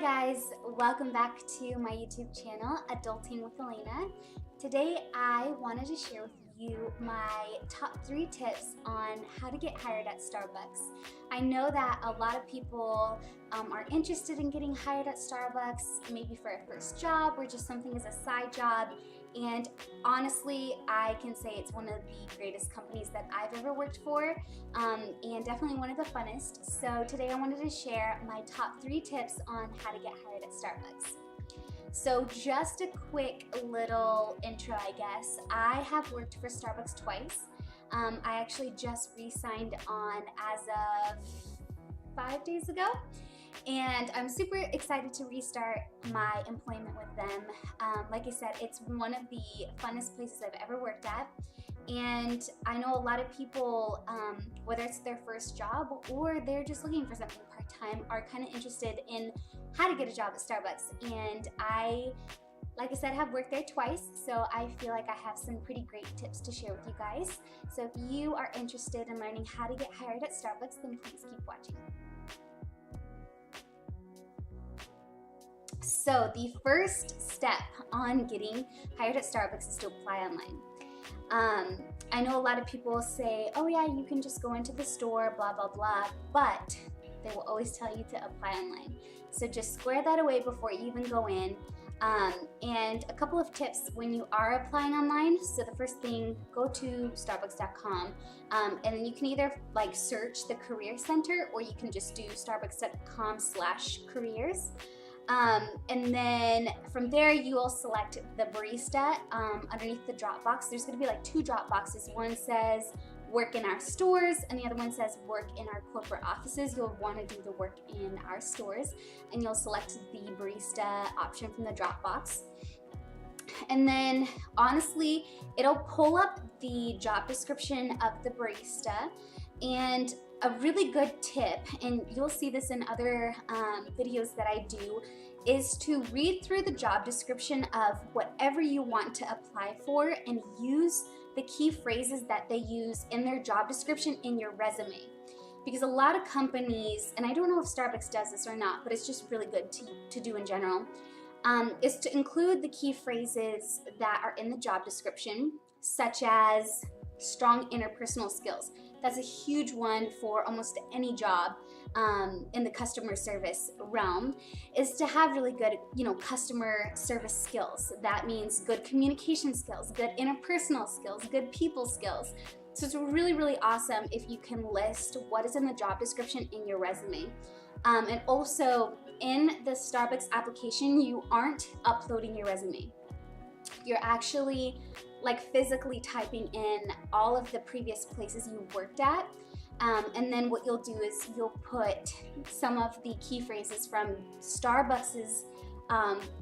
guys, welcome back to my YouTube channel, Adulting with Alayna. Today I wanted to share with you my top 3 tips on how to get hired at Starbucks. I know that a lot of people are interested in getting hired at Starbucks, maybe for a first job or just something as a side job. And honestly, I can say it's one of the greatest companies that I've ever worked for, and definitely one of the funnest. So today I wanted to share my top 3 tips on how to get hired at Starbucks. So just a quick little intro, I guess. I have worked for Starbucks twice. I actually just re-signed on as of 5 days ago. And I'm super excited to restart my employment with them. Like I said, it's one of the funnest places I've ever worked at. And I know a lot of people, whether it's their first job or they're just looking for something part-time, are kind of interested in how to get a job at Starbucks. And I, like I said, have worked there twice, so I feel like I have some pretty great tips to share with you guys. So if you are interested in learning how to get hired at Starbucks, then please keep watching. So the first step on getting hired at Starbucks is to apply online. I know a lot of people say, oh yeah, you can just go into the store, blah, blah, blah, but they will always tell you to apply online. So just square that away before you even go in. And a couple of tips when you are applying online. So the first thing, go to starbucks.com, and then you can either like search the career center, or you can just do starbucks.com/careers. And then from there you will select the barista. Underneath the drop box, there's going to be like 2 drop boxes. One says work in our stores and the other one says work in our corporate offices. You'll want to do the work in our stores, and you'll select the barista option from the drop box. And then honestly, it'll pull up the job description of the barista. And a really good tip, and you'll see this in other videos that I do, is to read through the job description of whatever you want to apply for and use the key phrases that they use in their job description in your resume. Because a lot of companies, and I don't know if Starbucks does this or not, but it's just really good to do in general, is to include the key phrases that are in the job description, such as strong interpersonal skills. That's a huge one for almost any job in the customer service realm, is to have really good, customer service skills. That means good communication skills, good interpersonal skills, good people skills. So it's really, really awesome if you can list what is in the job description in your resume. And also in the Starbucks application, you aren't uploading your resume. You're actually like physically typing in all of the previous places you worked at. And then what you'll do is you'll put some of the key phrases from Starbucks's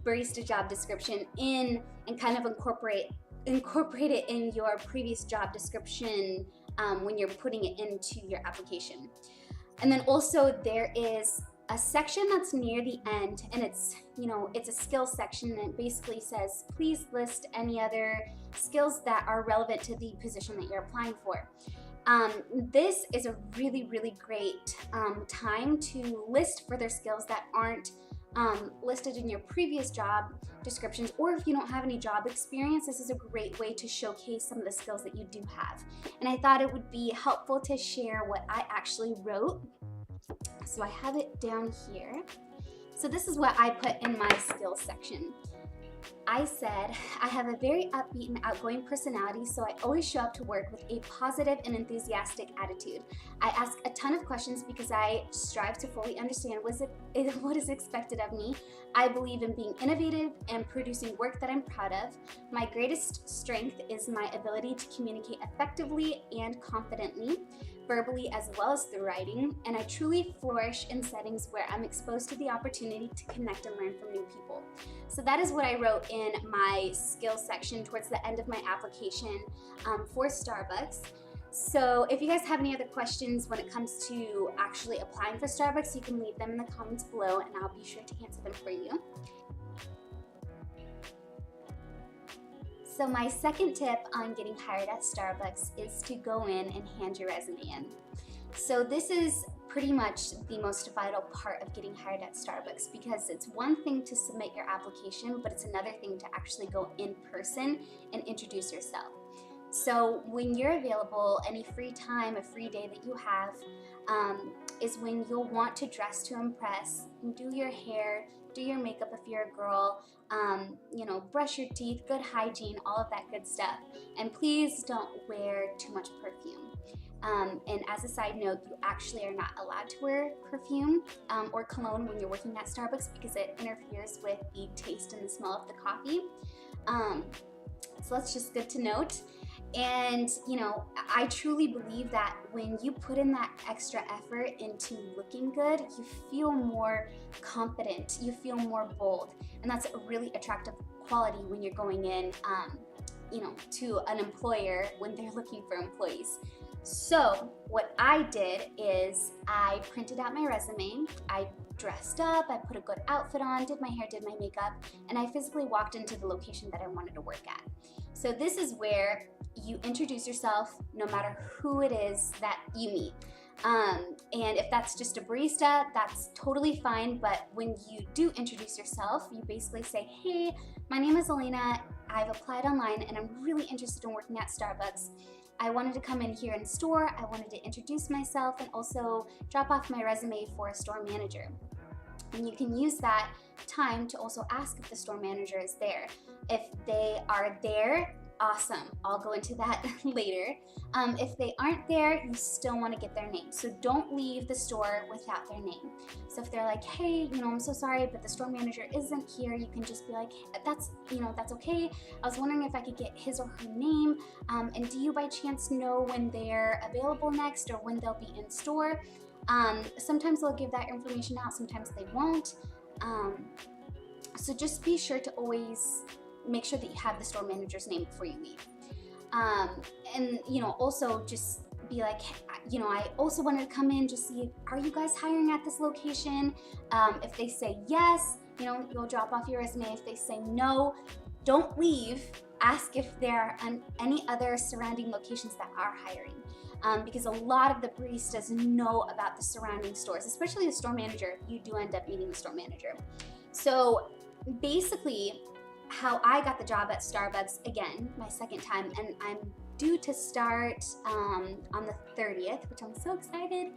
barista job description in, and kind of incorporate it in your previous job description when you're putting it into your application. And then also there is a section that's near the end, and it's a skills section, and it basically says please list any other skills that are relevant to the position that you're applying for. This is a really, really great time to list further skills that aren't listed in your previous job descriptions, or if you don't have any job experience, this is a great way to showcase some of the skills that you do have. And I thought it would be helpful to share what I actually wrote. So I have it down here. So this is what I put in my skills section. I said, I have a very upbeat and outgoing personality, so I always show up to work with a positive and enthusiastic attitude. I ask a ton of questions because I strive to fully understand what is expected of me. I believe in being innovative and producing work that I'm proud of. My greatest strength is my ability to communicate effectively and confidently, verbally as well as through writing, and I truly flourish in settings where I'm exposed to the opportunity to connect and learn from new people. So that is what I wrote in my skills section towards the end of my application for Starbucks. So if you guys have any other questions when it comes to actually applying for Starbucks, you can leave them in the comments below and I'll be sure to answer them for you. So my second tip on getting hired at Starbucks is to go in and hand your resume in. So this is pretty much the most vital part of getting hired at Starbucks, because it's one thing to submit your application, but it's another thing to actually go in person and introduce yourself. So when you're available, any free time, a free day that you have, is when you'll want to dress to impress, do your hair, do your makeup if you're a girl, you know, brush your teeth, good hygiene, all of that good stuff. And please don't wear too much perfume. And as a side note, you actually are not allowed to wear perfume or cologne when you're working at Starbucks, because it interferes with the taste and the smell of the coffee. So that's just good to note. And you know, I truly believe that when you put in that extra effort into looking good, you feel more confident, you feel more bold, and that's a really attractive quality when you're going in, you know, to an employer when they're looking for employees. So what I did is I printed out my resume, I dressed up, I put a good outfit on, did my hair, did my makeup, and I physically walked into the location that I wanted to work at. So this is where you introduce yourself no matter who it is that you meet. And if that's just a barista, that's totally fine, but when you do introduce yourself, you basically say, hey, my name is Alayna, I've applied online and I'm really interested in working at Starbucks. I wanted to come in here in store, I wanted to introduce myself and also drop off my resume for a store manager. And you can use that time to also ask if the store manager is there. If they are there, awesome, I'll go into that later. If they aren't there, you still want to get their name. So don't leave the store without their name. So if they're like, hey, you know, I'm so sorry, but the store manager isn't here, you can just be like, that's, you know, that's okay. I was wondering if I could get his or her name. And do you by chance know when they're available next or when they'll be in store? Sometimes they'll give that information out, sometimes they won't. So just be sure to always make sure that you have the store manager's name before you leave. And you know, also just be like, you know, I also wanted to come in, just see, are you guys hiring at this location? If they say yes, you know, you'll drop off your resume. If they say no, don't leave. Ask if there are any other surrounding locations that are hiring. Because a lot of the baristas know about the surrounding stores, especially the store manager. You do end up meeting the store manager. So basically, how I got the job at Starbucks, again, my second time, and I'm due to start on the 30th, which I'm so excited,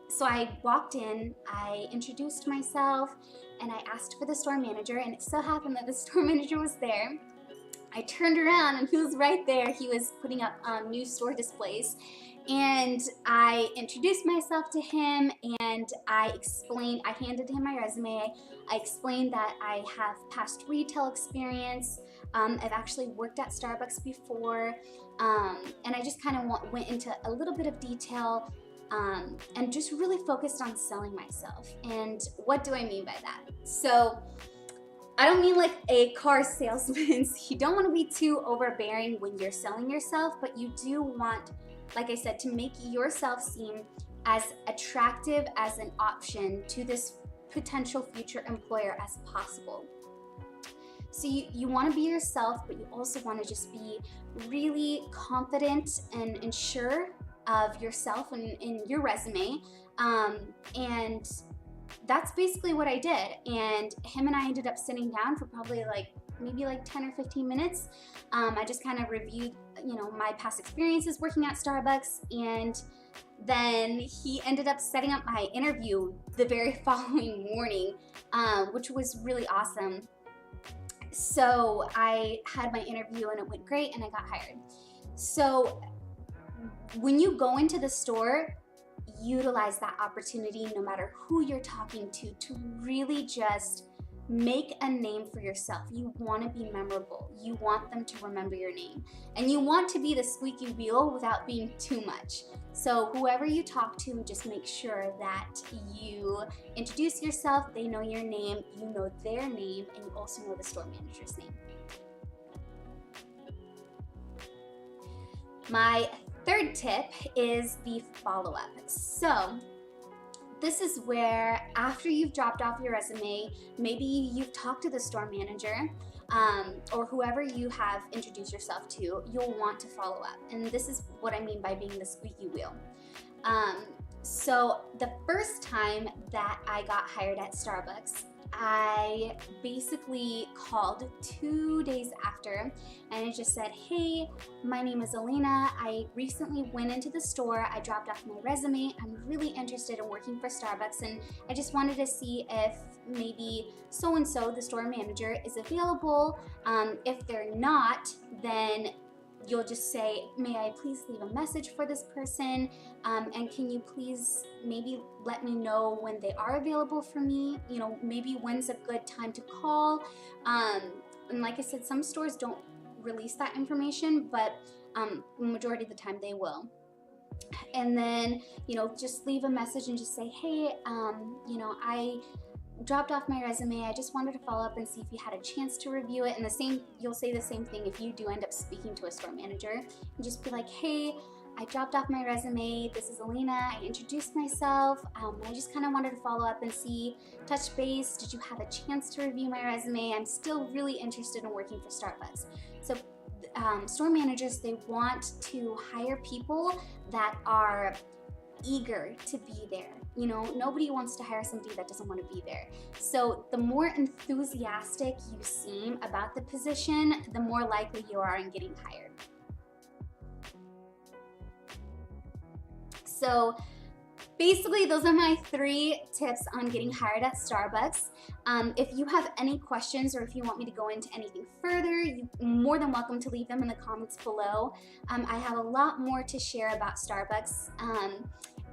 so I walked in, I introduced myself, and I asked for the store manager, and it so happened that the store manager was there. I turned around and he was right there. He was putting up new store displays. And I introduced myself to him and I handed him my resume. I explained that I have past retail experience. I've actually worked at Starbucks before. And I just kind of went into a little bit of detail and just really focused on selling myself. And what do I mean by that? So I don't mean like a car salesman. You don't want to be too overbearing when you're selling yourself, but you do want, like I said, to make yourself seem as attractive as an option to this potential future employer as possible. So you want to be yourself, but you also want to just be really confident and sure of yourself and in your resume. And that's basically what I did. And him and I ended up sitting down for probably maybe 10 or 15 minutes. I just kind of reviewed, you know, my past experiences working at Starbucks, and then he ended up setting up my interview the very following morning, which was really awesome. So I had my interview and it went great and I got hired. So when you go into the store, utilize that opportunity no matter who you're talking to really just make a name for yourself. You want to be memorable. You want them to remember your name. And you want to be the squeaky wheel without being too much. So whoever you talk to, just make sure that you introduce yourself, they know your name, you know their name, and you also know the store manager's name. My third tip is the follow-up. So this is where after you've dropped off your resume, maybe you've talked to the store manager or whoever you have introduced yourself to, you'll want to follow up. And this is what I mean by being the squeaky wheel. So the first time that I got hired at Starbucks, I basically called 2 days after and I just said, hey, my name is Alayna. I recently went into the store. I dropped off my resume. I'm really interested in working for Starbucks and I just wanted to see if maybe so-and-so, the store manager, is available. If they're not, then you'll just say, may I please leave a message for this person, and can you please maybe let me know when they are available for me, you know, maybe when's a good time to call. And like I said, some stores don't release that information, but the majority of the time they will. And then, you know, just leave a message and just say, hey, you know, I dropped off my resume. I just wanted to follow up and see if you had a chance to review it. And the same, you'll say the same thing if you do end up speaking to a store manager, and just be like, hey, I dropped off my resume. This is Alayna. I introduced myself. I just kind of wanted to follow up and see, touch base. Did you have a chance to review my resume? I'm still really interested in working for Starbucks. So store managers, they want to hire people that are eager to be there. You know, nobody wants to hire somebody that doesn't want to be there. So the more enthusiastic you seem about the position, the more likely you are in getting hired. So basically, those are my 3 tips on getting hired at Starbucks. If you have any questions or if you want me to go into anything further, you're more than welcome to leave them in the comments below. I have a lot more to share about Starbucks.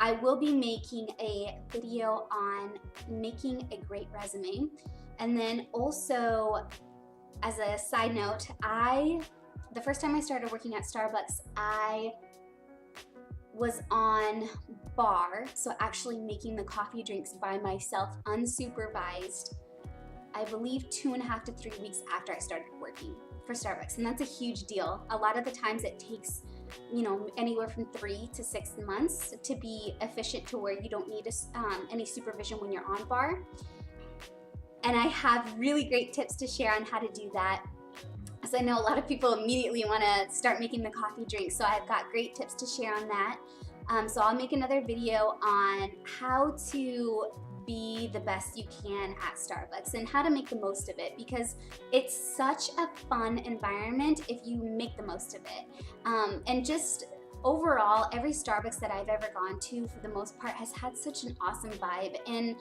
I will be making a video on making a great resume. And then also, as a side note, the first time I started working at Starbucks, I was on bar, so actually making the coffee drinks by myself unsupervised, I believe 2.5 to 3 weeks after I started working for Starbucks. And that's a huge deal. A lot of the times it takes, you know, anywhere from 3 to 6 months to be efficient to where you don't need any supervision when you're on bar. And I have really great tips to share on how to do that. So I know a lot of people immediately want to start making the coffee drinks, so I've got great tips to share on that. So I'll make another video on how to be the best you can at Starbucks and how to make the most of it, because it's such a fun environment if you make the most of it. And just overall, every Starbucks that I've ever gone to, for the most part, has had such an awesome vibe. And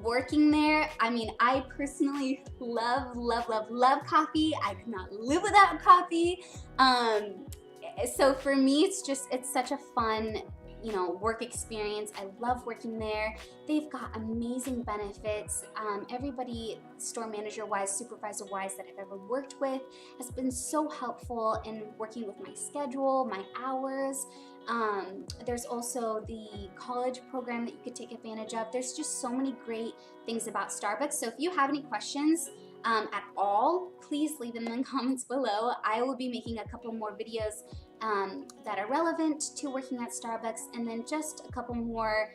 working there, I mean, I personally love coffee. I could not live without coffee. So for me, it's such a fun, you know, work experience. I love working there. They've got amazing benefits. Everybody, store manager wise, supervisor wise, that I've ever worked with has been so helpful in working with my schedule, my hours. There's also the college program that you could take advantage of. There's just so many great things about Starbucks. So if you have any questions at all, please leave them in the comments below. I will be making a couple more videos that are relevant to working at Starbucks, and then just a couple more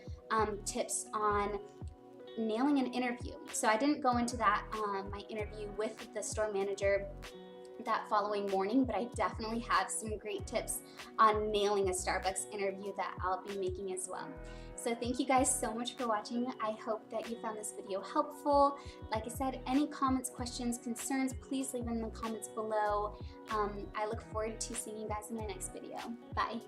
tips on nailing an interview. So I didn't go into that, my interview with the store manager that following morning, but I definitely have some great tips on nailing a Starbucks interview that I'll be making as well. So thank you guys so much for watching. I hope that you found this video helpful. Like I said, any comments, questions, concerns, please leave them in the comments below. I look forward to seeing you guys in my next video. Bye.